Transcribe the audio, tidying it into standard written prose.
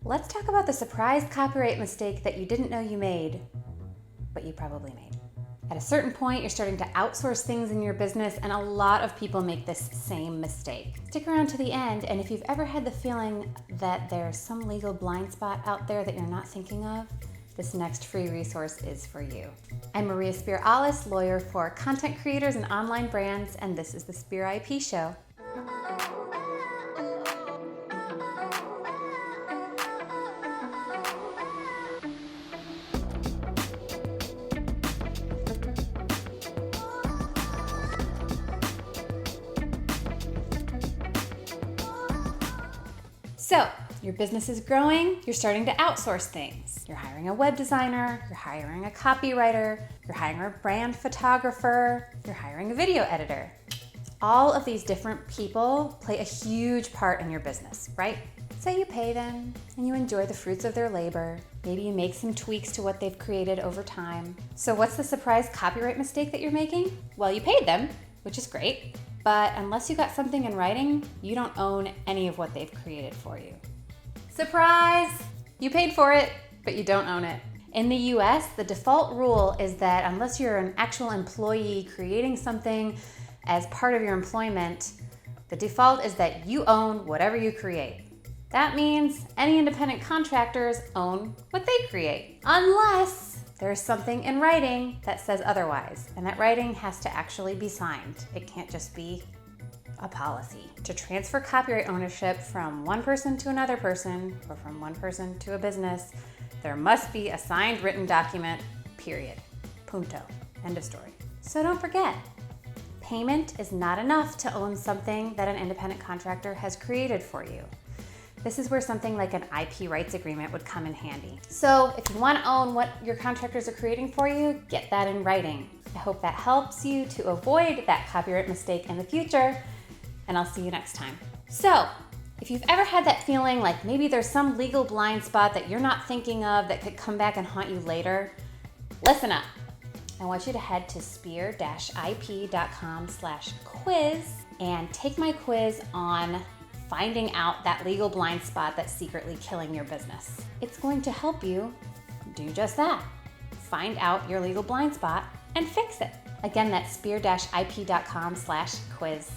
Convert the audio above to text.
Let's talk about the surprise copyright mistake that you didn't know you made, but you probably made. At a certain point, you're starting to outsource things in your business, and a lot of people make this same mistake. Stick around to the end, and if you've ever had the feeling that there's some legal blind spot out there that you're not thinking of, this next free resource is for you. I'm Maria Spear-Allis, lawyer for content creators and online brands, and this is the Spear IP Show. So, your business is growing, you're starting to outsource things. You're hiring a web designer, you're hiring a copywriter, you're hiring a brand photographer, you're hiring a video editor. All of these different people play a huge part in your business, right? So you pay them and you enjoy the fruits of their labor. Maybe you make some tweaks to what they've created over time. So what's the surprise copyright mistake that you're making? Well, you paid them, which is great. But unless you got something in writing, you don't own any of what they've created for you. Surprise! You paid for it, but you don't own it. In the US, the default rule is that unless you're an actual employee creating something as part of your employment, the default is that you own whatever you create. That means any independent contractors own what they create, unless there's something in writing that says otherwise, and that writing has to actually be signed. It can't just be a policy. To transfer copyright ownership from one person to another person, or from one person to a business, there must be a signed written document, period. Punto. End of story. So don't forget, payment is not enough to own something that an independent contractor has created for you. This is where something like an IP rights agreement would come in handy. So if you want to own what your contractors are creating for you, get that in writing. I hope that helps you to avoid that copyright mistake in the future, and I'll see you next time. So if you've ever had that feeling like maybe there's some legal blind spot that you're not thinking of that could come back and haunt you later, listen up. I want you to head to spear-ip.com/quiz and take my quiz on finding out that legal blind spot that's secretly killing your business. It's going to help you do just that. Find out your legal blind spot and fix it. Again, that's spear-ip.com/quiz.